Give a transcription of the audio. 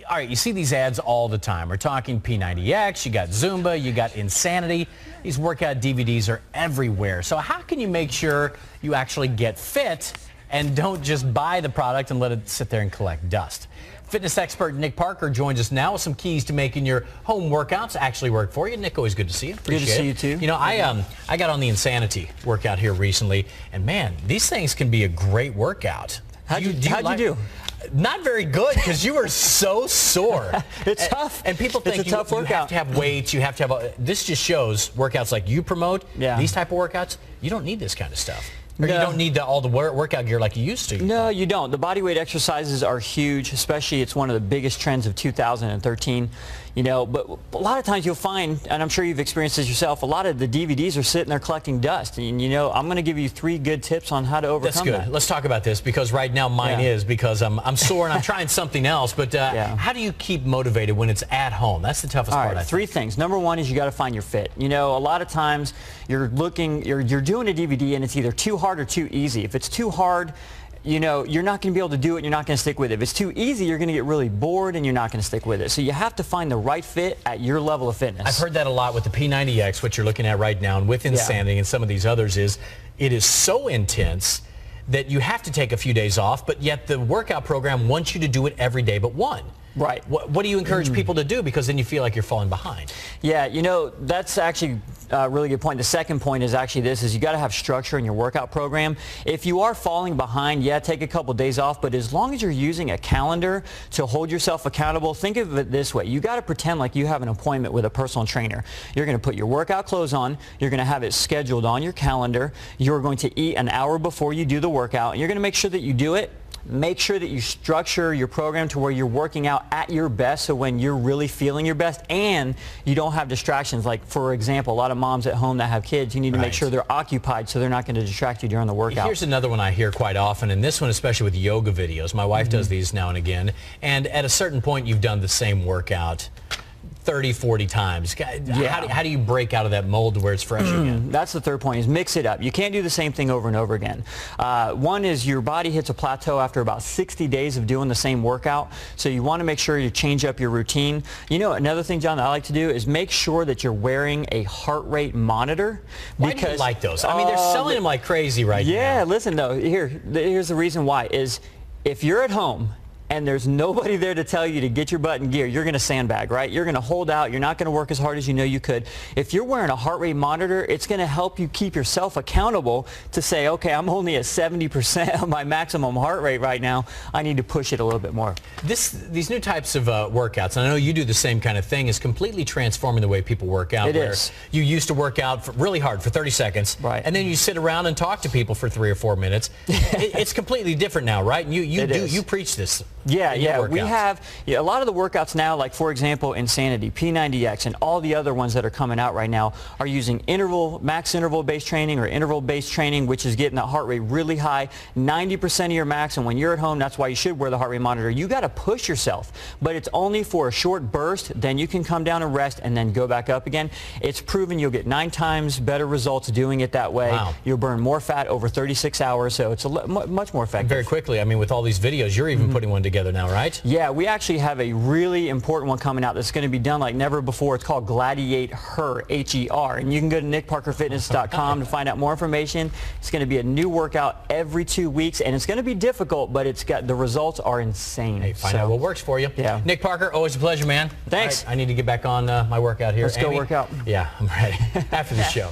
All right, you see these ads all the time. We're talking P90X, you got Zumba, you got Insanity. These workout DVDs are everywhere. So how can you make sure you actually get fit and don't just buy the product and let it sit there and collect dust? Fitness expert Nick Parker joins us now with some keys to making your home workouts actually work for you. Nick, always good to see you. Appreciate Good to see you too. You know, I got on the Insanity workout here recently, and man, these things can be a great workout. How'd you do? Not very good, because you were so sore. It's tough. And people think it's a tough workout. You have to have weights, you have to have, this just shows workouts like you promote, these type of workouts, you don't need this kind of stuff. Or you don't need all the workout gear like you used to. No, you don't. The bodyweight exercises are huge, especially it's one of the biggest trends of 2013. You know, but a lot of times you'll find, and I'm sure you've experienced this yourself, a lot of the DVDs are sitting there collecting dust. And you know, I'm going to give you 3 good tips on how to overcome that. That's good. Let's talk about this, because right now mine is, because I'm sore and I'm trying something else. But how do you keep motivated when it's at home? That's the toughest part, I think. 3 things. Number 1 is you got to find your fit. You know, a lot of times you're doing a DVD and it's either too hard or too easy. If it's too hard, you know, you're not going to be able to do it, you're not going to stick with it. If it's too easy, you're going to get really bored and you're not going to stick with it. So you have to find the right fit at your level of fitness. I've heard that a lot with the P90X, what you're looking at right now, and with Insanity and some of these others, is it is so intense that you have to take a few days off, but yet the workout program wants you to do it every day but one. Right. What do you encourage people to do? Because then you feel like you're falling behind. Yeah, you know, that's actually a really good point. The second point is actually this, is you got to have structure in your workout program. If you are falling behind, take a couple days off, but as long as you're using a calendar to hold yourself accountable, think of it this way. You got to pretend like you have an appointment with a personal trainer. You're going to put your workout clothes on, you're going to have it scheduled on your calendar, you're going to eat an hour before you do the workout, and you're going to make sure that you do it. Make sure that you structure your program to where you're working out at your best, so when you're really feeling your best and you don't have distractions. Like, for example, a lot of moms at home that have kids, you need to make sure they're occupied so they're not going to distract you during the workout. Here's another one I hear quite often, and this one especially with yoga videos. My wife does these now and again, and at a certain point you've done the same workout 30, 40 times. How do you break out of that mold to where it's fresh again? That's the third point, is mix it up. You can't do the same thing over and over again. One is your body hits a plateau after about 60 days of doing the same workout, so you want to make sure you change up your routine. You know, another thing, John, that I like to do is make sure that you're wearing a heart rate monitor. Why do you like those? I mean, they're selling them like crazy right now. Yeah, listen though, here's the reason why, is if you're at home and there's nobody there to tell you to get your butt in gear, you're going to sandbag, right? You're going to hold out. You're not going to work as hard as you know you could. If you're wearing a heart rate monitor, it's going to help you keep yourself accountable to say, okay, I'm only at 70% of my maximum heart rate right now. I need to push it a little bit more. These new types of workouts, and I know you do the same kind of thing, is completely transforming the way people work out. It is. You used to work out really hard for 30 seconds, and then you sit around and talk to people for 3 or 4 minutes. It's completely different now, right? You preach this. Yeah, we have a lot of the workouts now, like for example Insanity, P90X, and all the other ones that are coming out right now are using max interval based training or interval based training, which is getting that heart rate really high, 90% of your max. And when you're at home, that's why you should wear the heart rate monitor. You got to push yourself, but it's only for a short burst. Then you can come down and rest and then go back up again. It's proven you'll get 9 times better results doing it that way. Wow. You'll burn more fat over 36 hours, so it's much more effective. Very quickly, I mean, with all these videos, you're even putting one together now, right? Yeah, we actually have a really important one coming out that's going to be done like never before. It's called GladiatHer, H-E-R, and you can go to nickparkerfitness.com to find out more information. It's going to be a new workout every 2 weeks, and it's going to be difficult, but the results are insane. Hey, find out what works for you. Yeah. Nick Parker, always a pleasure, man. Thanks. Right, I need to get back on my workout here. Let's go work out. Yeah, I'm ready. After the show.